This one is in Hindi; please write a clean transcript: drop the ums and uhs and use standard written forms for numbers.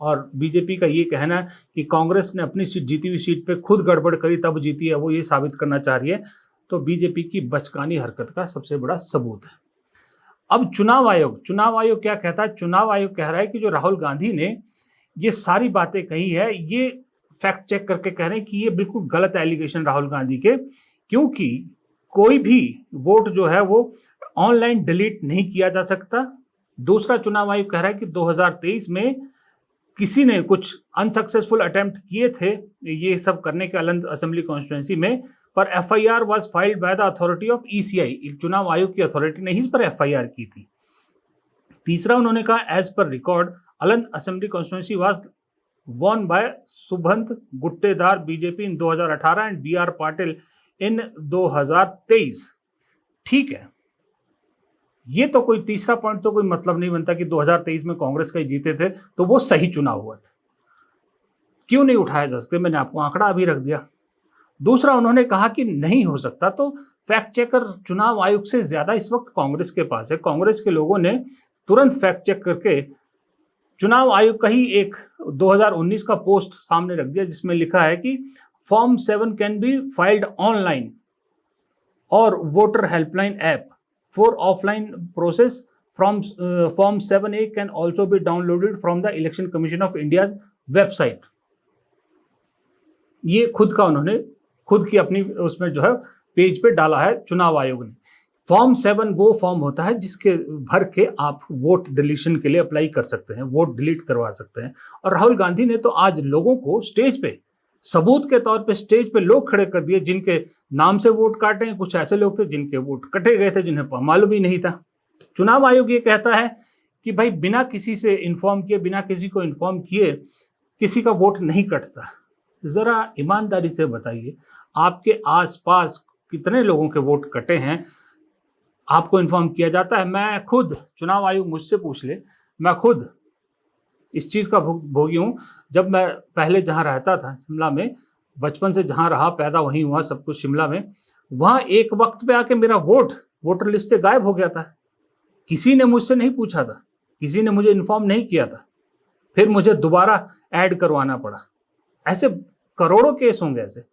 और बीजेपी का ये कहना है कि कांग्रेस ने अपनी सीट, जीती हुई सीट पे खुद गड़बड़ करी तब जीती है, वो ये साबित करना चाह रही है। तो बीजेपी की बचकानी हरकत का सबसे बड़ा सबूत है। अब चुनाव आयोग क्या कहता है? चुनाव आयोग कह रहा है कि जो राहुल गांधी ने ये सारी बातें कही है, ये फैक्ट चेक करके कह रहे हैं कि ये बिल्कुल गलत एलिगेशन राहुल गांधी के, क्योंकि कोई भी वोट जो है वो ऑनलाइन डिलीट नहीं किया जा सकता। दूसरा, चुनाव आयोग कह रहा है कि 2023 में किसी ने कुछ अनसक्सेसफुल अटेम्प्ट किए थे ये सब करने के अलंद असेंबली कॉन्स्टिट्यूंसी में, पर FIR was filed by the authority of ECI, चुनाव आयोग की अथॉरिटी ने इस पर एफआईआर की थी। तीसरा, उन्होंने कहा as per record Aland assembly constituency was won by Subhant Guttedar BJP in 2018 and B R Patil in 2023। ठीक है, ये तो कोई तीसरा पॉइंट तो कोई मतलब नहीं बनता कि 2023 में कांग्रेस का ही जीते थे तो वो सही चुनाव हुआ था, क्यों नहीं उठाया जा सकते? मैंने आपको आंकड़ा अभी रख दिया। दूसरा, उन्होंने कहा कि नहीं हो सकता, तो फैक्ट चेकर चुनाव आयोग से ज्यादा इस वक्त कांग्रेस के पास है। कांग्रेस के लोगों ने तुरंत फैक्ट चेक करके चुनाव आयोग का ही एक 2019 का पोस्ट सामने रख दिया जिसमें लिखा है कि form 7 can be filed online और voter helpline app for offline process from form 7A can also be downloaded from the election commission of India's website. ये उन्होंने खुद की अपनी उसमें जो है पेज पे डाला है चुनाव आयोग ने। फॉर्म 7 वो फॉर्म होता है जिसके भर के आप वोट डिलीशन के लिए अप्लाई कर सकते हैं, वोट डिलीट करवा सकते हैं। और राहुल गांधी ने तो आज लोगों को स्टेज पे सबूत के तौर पे स्टेज पे लोग खड़े कर दिए जिनके नाम से वोट काटे हैं। कुछ ऐसे लोग थे जिनके वोट कटे गए थे जिन्हें मालूम ही नहीं था। चुनाव आयोग ये कहता है कि भाई बिना किसी से इन्फॉर्म किए, बिना किसी को इन्फॉर्म किए किसी का वोट नहीं कटता। जरा ईमानदारी से बताइए, आपके आसपास कितने लोगों के वोट कटे हैं? आपको इन्फॉर्म किया जाता है? मैं खुद, चुनाव आयोग मुझसे पूछ ले, मैं खुद इस चीज़ का भोगी हूँ। जब मैं पहले जहाँ रहता था शिमला में, बचपन से जहाँ रहा, पैदा वहीं हुआ, सब कुछ शिमला में, वहाँ एक वक्त पे आके मेरा वोटर लिस्ट से गायब हो गया था। किसी ने मुझसे नहीं पूछा था, किसी ने मुझे इन्फॉर्म नहीं किया था, फिर मुझे दोबारा ऐड करवाना पड़ा। ऐसे करोड़ों केस होंगे ऐसे।